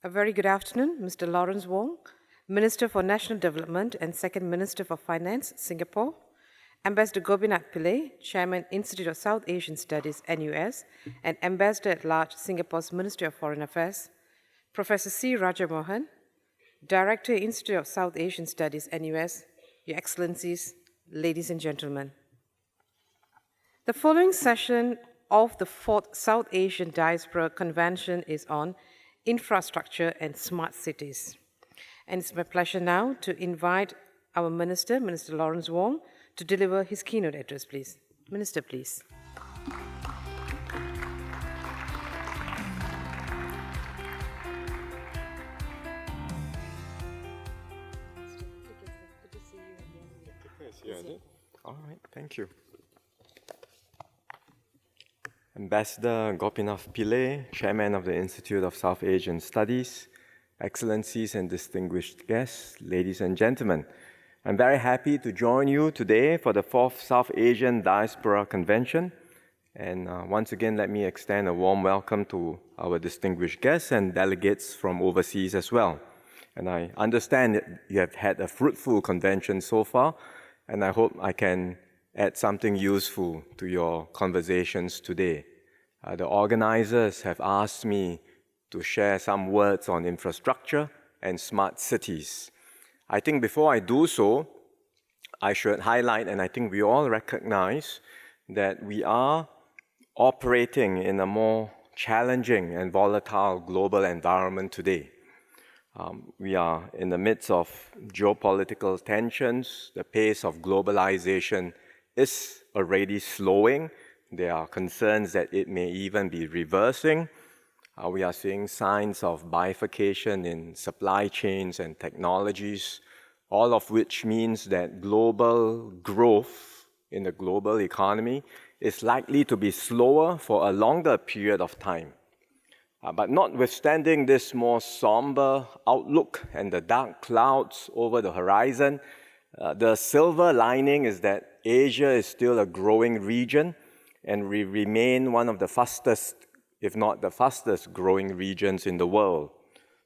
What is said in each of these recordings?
A very good afternoon, Mr. Lawrence Wong, Minister for National Development and Second Minister for Finance, Singapore, Ambassador Gopinath Pillai, Chairman, Institute of South Asian Studies, NUS, and Ambassador at Large, Singapore's Ministry of Foreign Affairs, Professor C. Rajamohan, Director, Institute of South Asian Studies, NUS, Your Excellencies, ladies and gentlemen. The following session of the 4th South Asian Diaspora Convention is on infrastructure and smart cities. And it's my pleasure now to invite our Minister, Minister Lawrence Wong, to deliver his keynote address, please. Minister, please. All right, thank you. Ambassador Gopinath Pillai, Chairman of the Institute of South Asian Studies, Excellencies and distinguished guests, ladies and gentlemen. I'm very happy to join you today for the 4th South Asian Diaspora Convention. And once again, let me extend a warm welcome to our distinguished guests and delegates from overseas as well. And I understand that you have had a fruitful convention so far, and I hope I can add something useful to your conversations today. The organizers have asked me to share some words on infrastructure and smart cities. I think before I do so, I should highlight, and I think we all recognize, that we are operating in a more challenging and volatile global environment today. We are in the midst of geopolitical tensions. The pace of globalization is already slowing. There are concerns that it may even be reversing. We are seeing signs of bifurcation in supply chains and technologies, all of which means that global growth in the global economy is likely to be slower for a longer period of time. But notwithstanding this more somber outlook and the dark clouds over the horizon, the silver lining is that Asia is still a growing region, and we remain one of the fastest, if not the fastest growing regions in the world.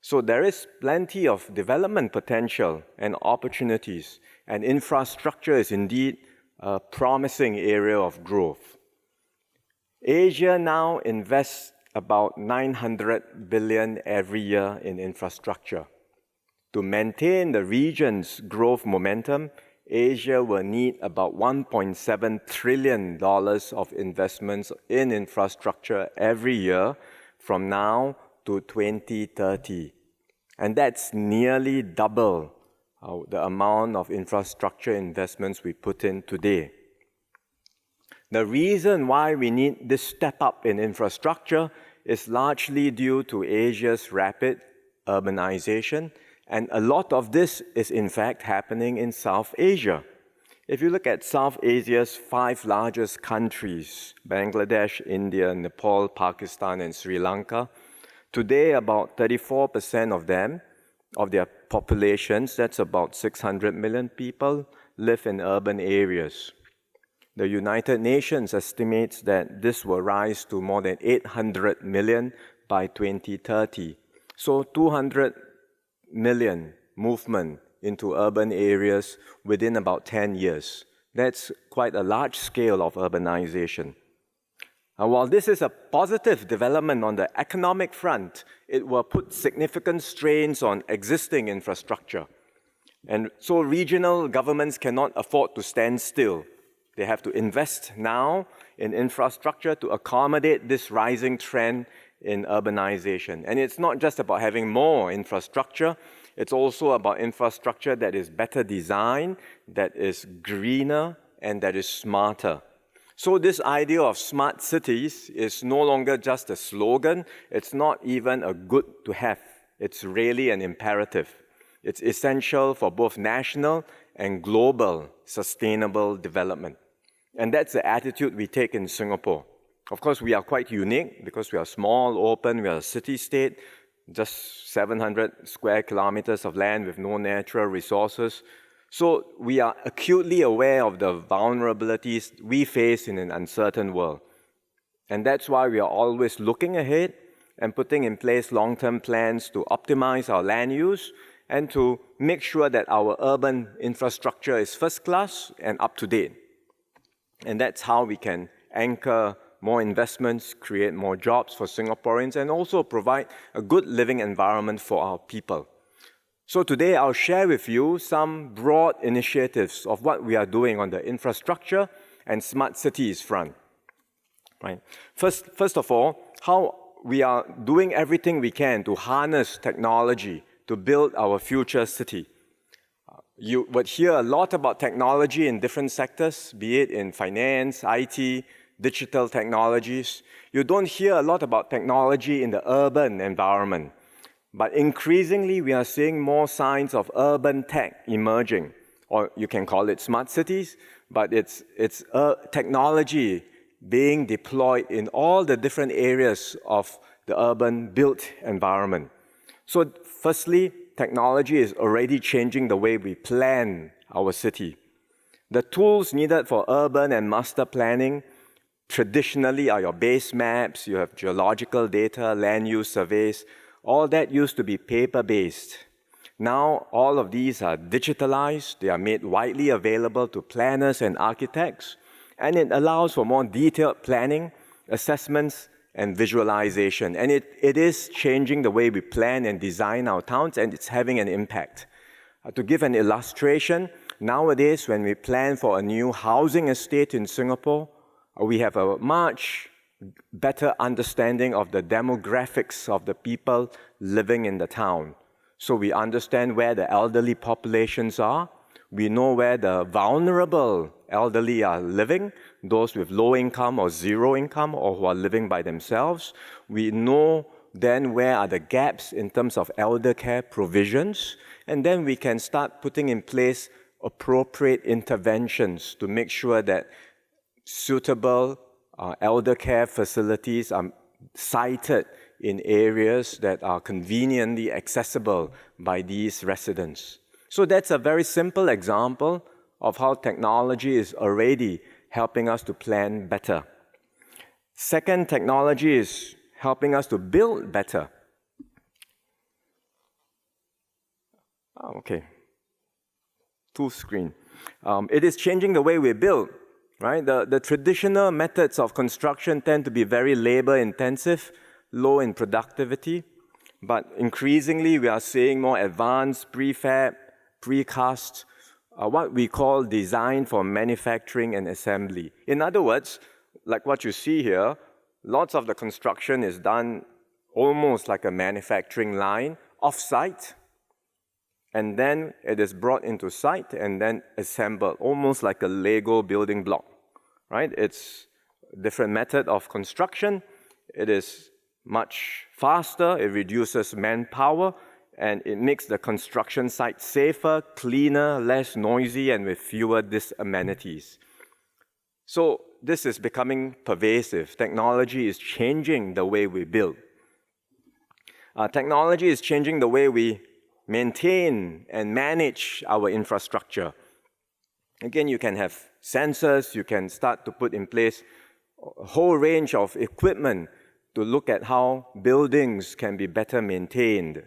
So there is plenty of development potential and opportunities, and infrastructure is indeed a promising area of growth. Asia now invests about 900 billion every year in infrastructure. To maintain the region's growth momentum, Asia will need about $1.7 trillion of investments in infrastructure every year from now to 2030. And that's nearly double the amount of infrastructure investments we put in today. The reason why we need this step up in infrastructure is largely due to Asia's rapid urbanization, and a lot of this is in fact happening in South Asia. If you look at South Asia's 5 largest countries, Bangladesh, India, Nepal, Pakistan, and Sri Lanka, today about 34% of them, of their populations, that's about 600 million people, live in urban areas. The United Nations estimates that this will rise to more than 800 million by 2030. So 200 million movement into urban areas within about 10 years. That's quite a large scale of urbanization. And while this is a positive development on the economic front, it will put significant strains on existing infrastructure. And so regional governments cannot afford to stand still. They have to invest now in infrastructure to accommodate this rising trend in urbanization. And it's not just about having more infrastructure, it's also about infrastructure that is better designed, that is greener, and that is smarter. So this idea of smart cities is no longer just a slogan, it's not even a good to have, it's really an imperative. It's essential for both national and global sustainable development. And that's the attitude we take in Singapore. Of course, we are quite unique because we are small, open, we are a city-state, just 700 square kilometers of land with no natural resources. So we are acutely aware of the vulnerabilities we face in an uncertain world. And that's why we are always looking ahead and putting in place long-term plans to optimize our land use and to make sure that our urban infrastructure is first class and up to date. And that's how we can anchor more investments, create more jobs for Singaporeans, and also provide a good living environment for our people. So today I'll share with you some broad initiatives of what we are doing on the infrastructure and smart cities front. Right. First of all, how we are doing everything we can to harness technology to build our future city. You would hear a lot about technology in different sectors, be it in finance, IT, digital technologies. You don't hear a lot about technology in the urban environment. But increasingly, we are seeing more signs of urban tech emerging, or you can call it smart cities, but it's technology being deployed in all the different areas of the urban built environment. So firstly, technology is already changing the way we plan our city. The tools needed for urban and master planning traditionally are your base maps, you have geological data, land use surveys. All that used to be paper-based. Now, all of these are digitalized, they are made widely available to planners and architects, and it allows for more detailed planning, assessments, and visualization. And it is changing the way we plan and design our towns, and it's having an impact. To give an illustration, nowadays, when we plan for a new housing estate in Singapore, we have a much better understanding of the demographics of the people living in the town. So we understand where the elderly populations are. We know where the vulnerable elderly are living, those with low income or zero income or who are living by themselves. We know then where are the gaps in terms of elder care provisions, and then we can start putting in place appropriate interventions to make sure that suitable elder care facilities are sited in areas that are conveniently accessible by these residents. So that's a very simple example of how technology is already helping us to plan better. Second, technology is helping us to build better. Okay. Full screen. It is changing the way we build. Right? The traditional methods of construction tend to be very labor-intensive, low in productivity, but increasingly we are seeing more advanced prefab, precast, what we call design for manufacturing and assembly. In other words, like what you see here, lots of the construction is done almost like a manufacturing line, off-site, and then it is brought into site and then assembled, almost like a Lego building block, right? It's a different method of construction. It is much faster, it reduces manpower, and it makes the construction site safer, cleaner, less noisy, and with fewer disamenities. So this is becoming pervasive. Technology is changing the way we build. Technology is changing the way we maintain and manage our infrastructure. Again, you can have sensors, you can start to put in place a whole range of equipment to look at how buildings can be better maintained.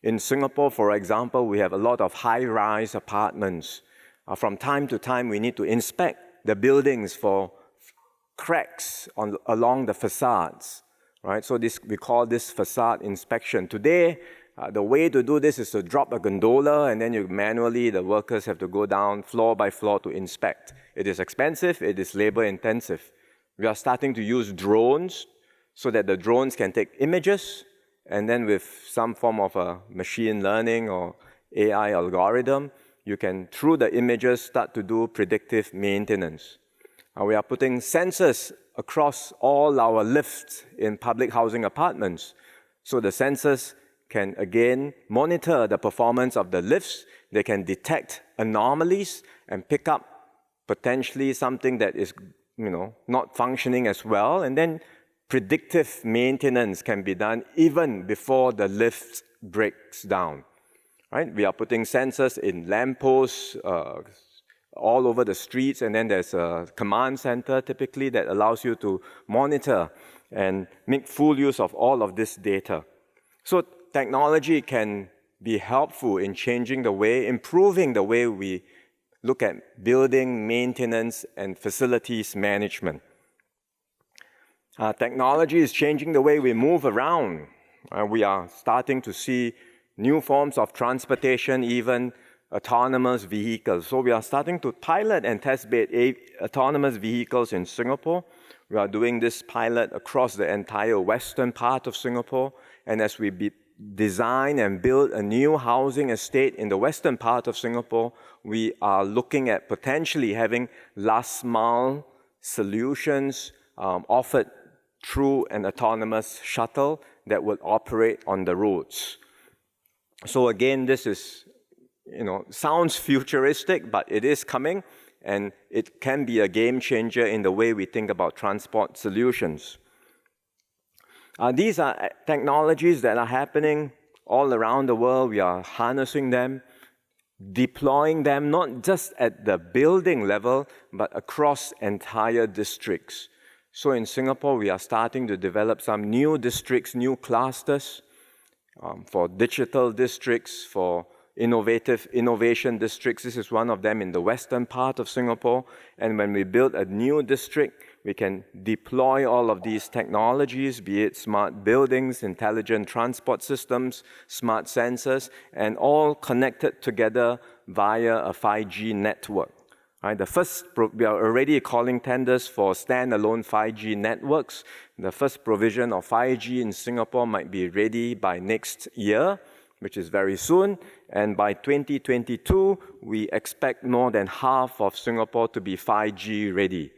In Singapore, for example, we have a lot of high-rise apartments. From time to time, we need to inspect the buildings for cracks along the facades, right? So we call this facade inspection. Today, the way to do this is to drop a gondola, and then the workers have to go down floor by floor to inspect. It is expensive, it is labor-intensive. We are starting to use drones so that the drones can take images, and then with some form of a machine learning or AI algorithm, you can, through the images, start to do predictive maintenance. We are putting sensors across all our lifts in public housing apartments. So the sensors can again monitor the performance of the lifts. They can detect anomalies and pick up potentially something that is, not functioning as well. And then predictive maintenance can be done even before the lift breaks down. Right? We are putting sensors in lampposts, all over the streets, and then there's a command center typically that allows you to monitor and make full use of all of this data. So technology can be helpful in changing the way, improving the way we look at building, maintenance, and facilities management. Technology is changing the way we move around. We are starting to see new forms of transportation, even autonomous vehicles. So we are starting to pilot and test bed autonomous vehicles in Singapore. We are doing this pilot across the entire western part of Singapore. And as we design and build a new housing estate in the western part of Singapore, we are looking at potentially having last mile solutions offered through an autonomous shuttle that will operate on the roads. So again, this is, sounds futuristic, but it is coming, and it can be a game changer in the way we think about transport solutions. These are technologies that are happening all around the world. We are harnessing them, deploying them, not just at the building level, but across entire districts. So in Singapore, we are starting to develop some new districts, new clusters for digital districts, for innovation districts. This is one of them in the western part of Singapore. And when we build a new district, we can deploy all of these technologies, be it smart buildings, intelligent transport systems, smart sensors, and all connected together via a 5G network. Right, we are already calling tenders for standalone 5G networks. The first provision of 5G in Singapore might be ready by next year, which is very soon. And by 2022, we expect more than half of Singapore to be 5G ready.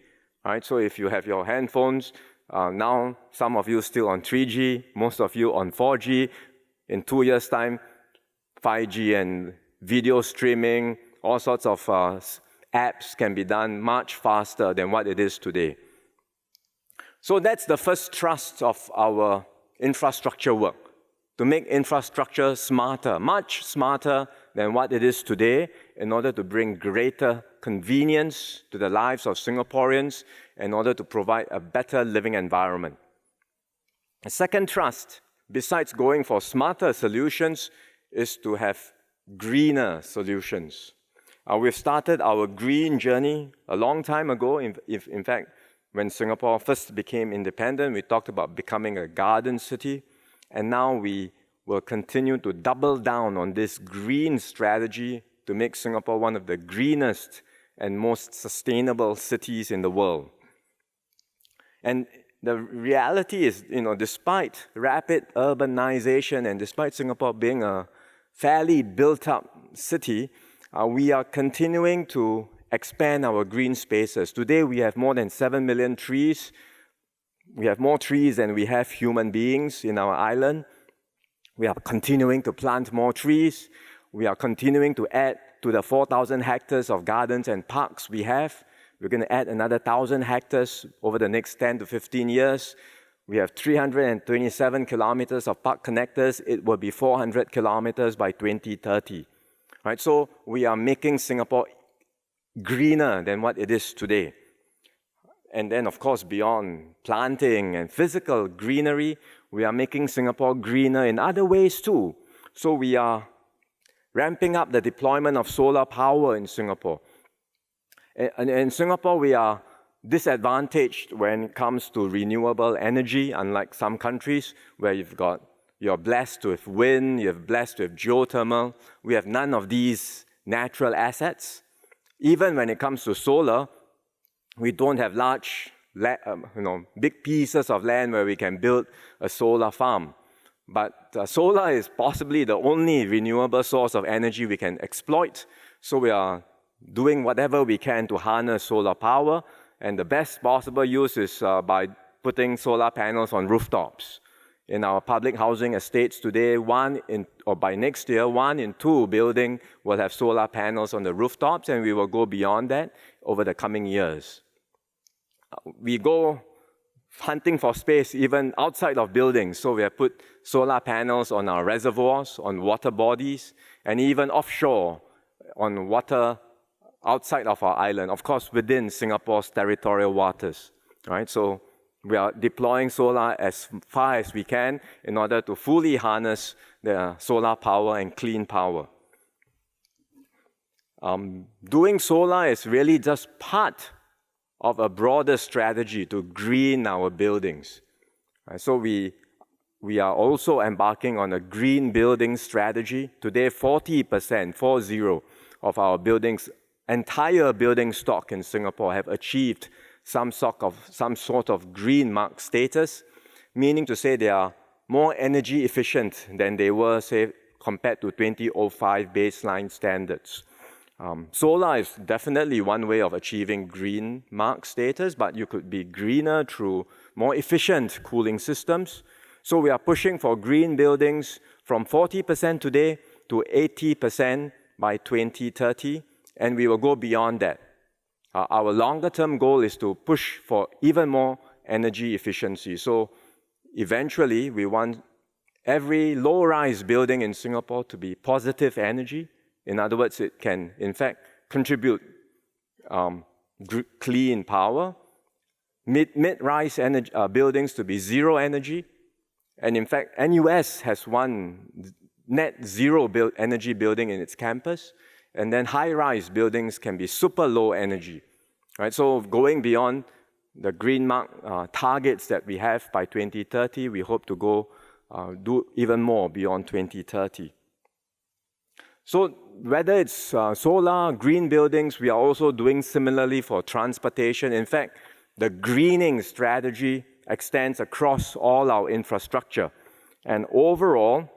Right, so if you have your handphones, now some of you still on 3G, most of you on 4G. In 2 years' time, 5G and video streaming, all sorts of apps can be done much faster than what it is today. So that's the first thrust of our infrastructure work, to make infrastructure smarter, much smarter than what it is today, in order to bring greater convenience to the lives of Singaporeans, in order to provide a better living environment. The second thrust, besides going for smarter solutions, is to have greener solutions. We've started our green journey a long time ago. In fact, when Singapore first became independent, we talked about becoming a garden city. And now we will continue to double down on this green strategy to make Singapore one of the greenest and most sustainable cities in the world. And the reality is, despite rapid urbanization and despite Singapore being a fairly built-up city, we are continuing to expand our green spaces. Today, we have more than 7 million trees. We have more trees than we have human beings in our island. We are continuing to plant more trees. We are continuing to add to the 4,000 hectares of gardens and parks we have. We're going to add another 1,000 hectares over the next 10 to 15 years. We have 327 kilometers of park connectors. It will be 400 kilometers by 2030. Right, so we are making Singapore greener than what it is today. And then, of course, beyond planting and physical greenery, we are making Singapore greener in other ways too. So we are ramping up the deployment of solar power in Singapore. In Singapore, we are disadvantaged when it comes to renewable energy, unlike some countries where you're blessed with wind, you're blessed with geothermal. We have none of these natural assets. Even when it comes to solar, we don't have large, big pieces of land where we can build a solar farm. But solar is possibly the only renewable source of energy we can exploit. So we are doing whatever we can to harness solar power. And the best possible use is by putting solar panels on rooftops. In our public housing estates today, by next year, 1 in 2 buildings will have solar panels on the rooftops, and we will go beyond that over the coming years. We go hunting for space even outside of buildings, so we have put solar panels on our reservoirs, on water bodies, and even offshore on water outside of our island, of course, within Singapore's territorial waters, right? So we are deploying solar as far as we can in order to fully harness the solar power and clean power. Doing solar is really just part of a broader strategy to green our buildings. Right? So we are also embarking on a green building strategy. Today, 40%, 40, of our buildings, entire building stock in Singapore have achieved some sort of green mark status, meaning to say they are more energy efficient than they were, say, compared to 2005 baseline standards. Solar is definitely one way of achieving green mark status, but you could be greener through more efficient cooling systems. So we are pushing for green buildings from 40% today to 80% by 2030, and we will go beyond that. Our longer-term goal is to push for even more energy efficiency. So eventually, we want every low-rise building in Singapore to be positive energy. In other words, it can, in fact, contribute clean power. Mid-rise buildings to be zero energy. And in fact, NUS has one net zero energy building in its campus. And then high-rise buildings can be super low energy. Right? So going beyond the green mark targets that we have by 2030, we hope to go do even more beyond 2030. So whether it's solar, green buildings, we are also doing similarly for transportation. In fact, the greening strategy extends across all our infrastructure. And overall,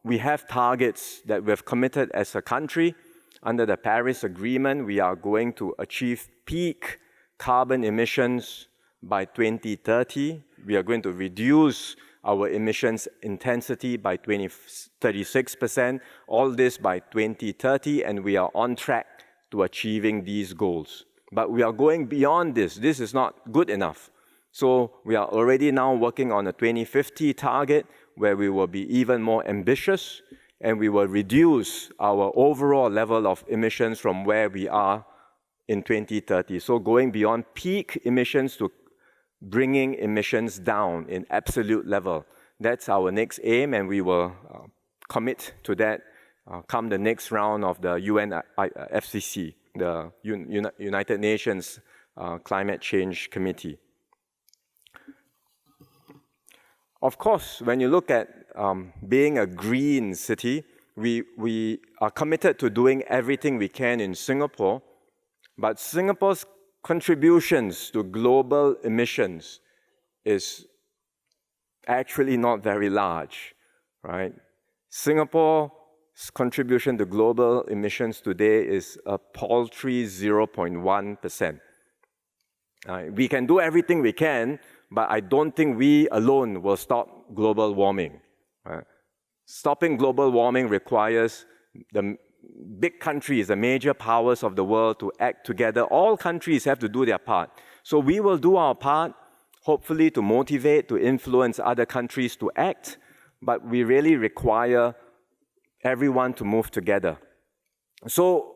we have targets that we've committed as a country. Under the Paris Agreement, we are going to achieve peak carbon emissions by 2030. We are going to reduce our emissions intensity by 36%, all this by 2030, and we are on track to achieving these goals. But we are going beyond this. This is not good enough. So we are already now working on a 2050 target where we will be even more ambitious, and we will reduce our overall level of emissions from where we are in 2030. So going beyond peak emissions to bringing emissions down in absolute level. That's our next aim, and we will commit to that come the next round of the UNFCCC, the United Nations Climate Change Committee. Of course, when you look at being a green city, we are committed to doing everything we can in Singapore, but Singapore's contributions to global emissions is actually not very large, right? Singapore's contribution to global emissions today is a paltry 0.1%. We can do everything we can, but I don't think we alone will stop global warming. Right? Stopping global warming requires the big countries, the major powers of the world to act together. All countries have to do their part. So we will do our part, hopefully to motivate, to influence other countries to act, but we really require everyone to move together. So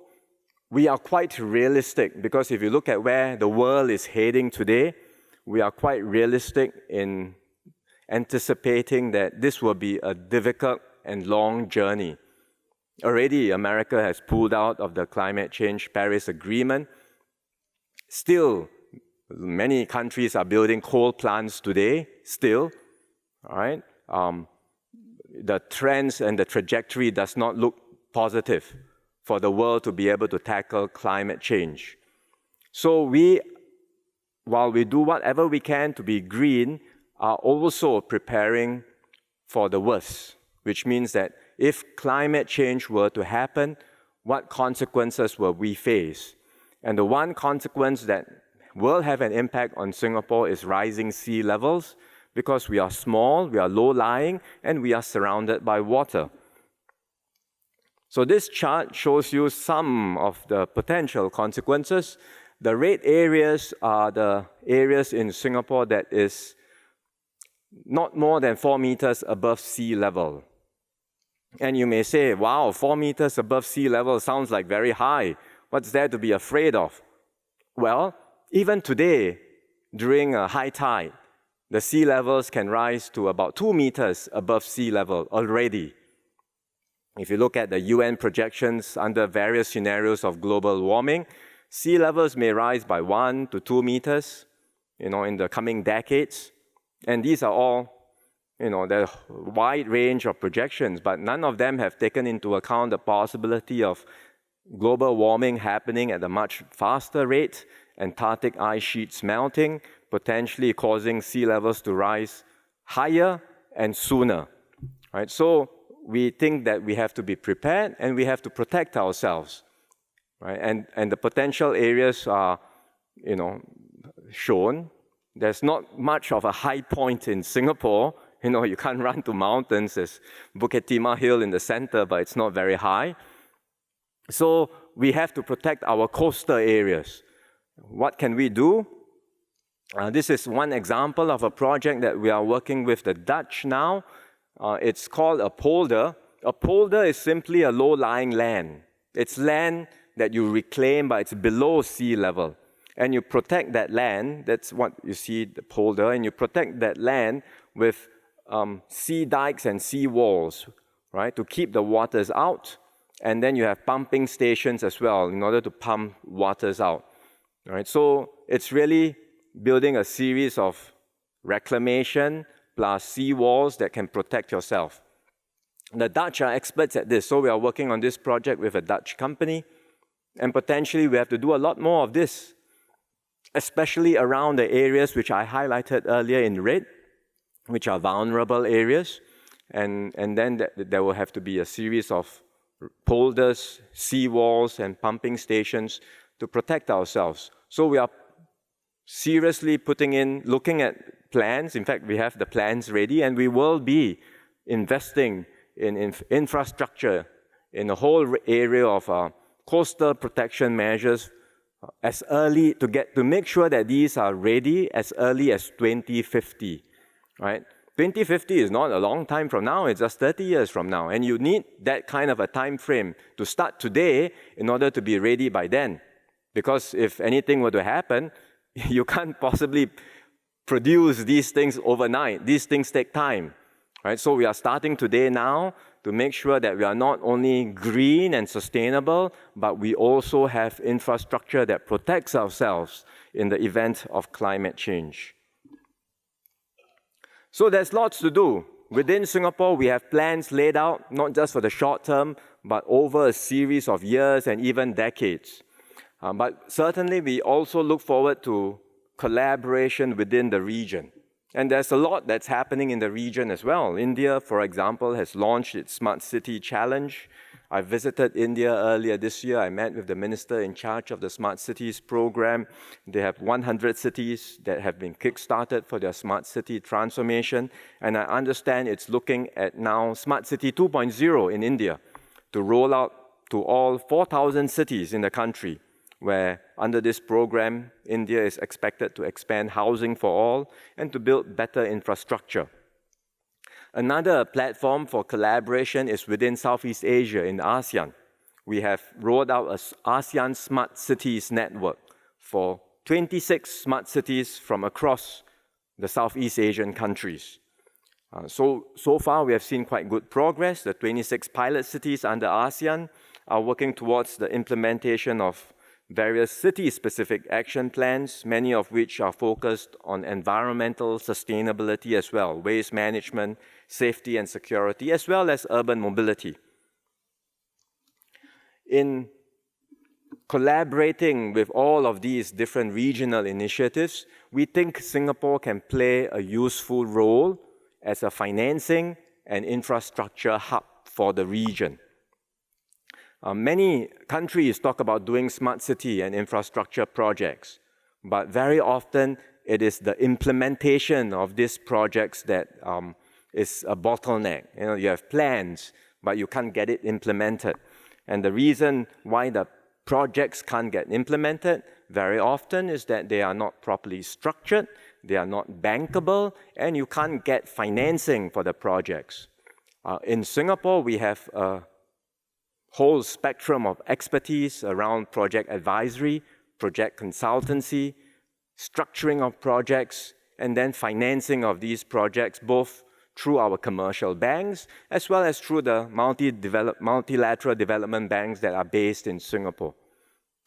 we are quite realistic, because if you look at where the world is heading today, we are quite realistic in anticipating that this will be a difficult and long journey. Already, America has pulled out of the climate change Paris Agreement. Still, many countries are building coal plants today, still, all right? The trends and the trajectory does not look positive for the world to be able to tackle climate change. So while we do whatever we can to be green, are also preparing for the worst, which means that if climate change were to happen, what consequences will we face? And the one consequence that will have an impact on Singapore is rising sea levels, because we are small, we are low-lying, and we are surrounded by water. So this chart shows you some of the potential consequences. The red areas are the areas in Singapore that is not more than 4 meters above sea level. And you may say, wow, 4 meters above sea level sounds like very high. What's there to be afraid of? Well, even today, during a high tide, the sea levels can rise to about 2 meters above sea level already. If you look at the UN projections under various scenarios of global warming, sea levels may rise by 1 to 2 meters, in the coming decades. And these are all, the wide range of projections, but none of them have taken into account the possibility of global warming happening at a much faster rate, Antarctic ice sheets melting, potentially causing sea levels to rise higher and sooner. Right? So we think that we have to be prepared and we have to protect ourselves. Right? And the potential areas are, shown. There's not much of a high point in Singapore. You can't run to mountains. There's Bukit Timah Hill in the center, but it's not very high. So we have to protect our coastal areas. What can we do? This is one example of a project that we are working with the Dutch now. It's called a polder. A polder is simply a low-lying land. It's land that you reclaim, but it's below sea level. And you protect that land, that's what you see, the polder, and you protect that land with sea dikes and sea walls, right, to keep the waters out. And then you have pumping stations as well in order to pump waters out. Right? So it's really building a series of reclamation plus sea walls that can protect yourself. The Dutch are experts at this, so we are working on this project with a Dutch company, and potentially we have to do a lot more of this, especially around the areas which I highlighted earlier in red, which are vulnerable areas, and then there will have to be a series of polders, sea walls, and pumping stations to protect ourselves. So we are seriously looking at plans. In fact, we have the plans ready, and we will be investing in infrastructure in the whole area of coastal protection measures to make sure that these are ready as early as 2050, right? 2050 is not a long time from now, it's just 30 years from now. And you need that kind of a time frame to start today in order to be ready by then. Because if anything were to happen, you can't possibly produce these things overnight. These things take time, right? So we are starting today now to make sure that we are not only green and sustainable, but we also have infrastructure that protects ourselves in the event of climate change. So there's lots to do. Within Singapore, we have plans laid out, not just for the short term, but over a series of years and even decades. But certainly, we also look forward to collaboration within the region. And there's a lot that's happening in the region as well. India, for example, has launched its Smart City Challenge. I visited India earlier this year. I met with the minister in charge of the Smart Cities program. They have 100 cities that have been kick-started for their smart city transformation. And I understand it's looking at now Smart City 2.0 in India to roll out to all 4,000 cities in the country, where under this program, India is expected to expand housing for all and to build better infrastructure. Another platform for collaboration is within Southeast Asia in ASEAN. We have rolled out an ASEAN Smart Cities Network for 26 smart cities from across the Southeast Asian countries. So far, we have seen quite good progress. The 26 pilot cities under ASEAN are working towards the implementation of various city-specific action plans, many of which are focused on environmental sustainability as well, waste management, safety and security, as well as urban mobility. In collaborating with all of these different regional initiatives, we think Singapore can play a useful role as a financing and infrastructure hub for the region. Many countries talk about doing smart city and infrastructure projects, but very often it is the implementation of these projects that is a bottleneck. You have plans, but you can't get it implemented. And the reason why the projects can't get implemented very often is that they are not properly structured, they are not bankable, and you can't get financing for the projects. In Singapore, we have a whole spectrum of expertise around project advisory, project consultancy, structuring of projects, and then financing of these projects, both through our commercial banks, as well as through the multilateral development banks that are based in Singapore.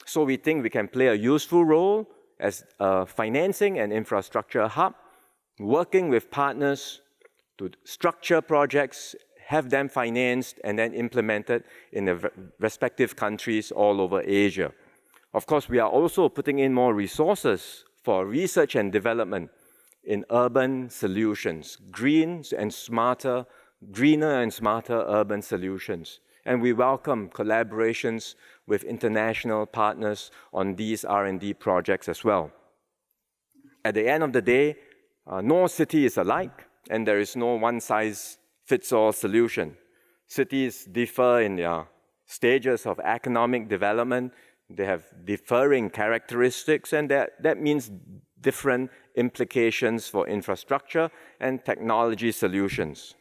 So we think we can play a useful role as a financing and infrastructure hub, working with partners to structure projects, have them financed, and then implemented in the respective countries all over Asia. Of course, we are also putting in more resources for research and development in urban solutions, greener and smarter urban solutions. And we welcome collaborations with international partners on these R&D projects as well. At the end of the day, no city is alike, and there is no one-size-fits-all solution. Cities differ in their stages of economic development. They have differing characteristics, and that means different implications for infrastructure and technology solutions.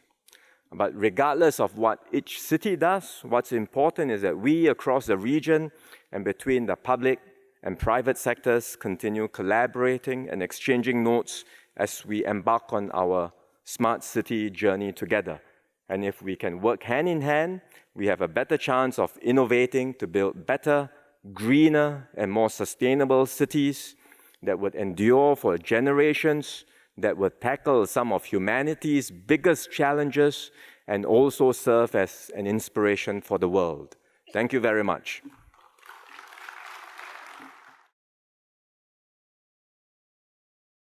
But regardless of what each city does, what's important is that we across the region and between the public and private sectors continue collaborating and exchanging notes as we embark on our smart city journey together. And if we can work hand in hand, we have a better chance of innovating to build better, greener, and more sustainable cities that would endure for generations, that would tackle some of humanity's biggest challenges, and also serve as an inspiration for the world. Thank you very much.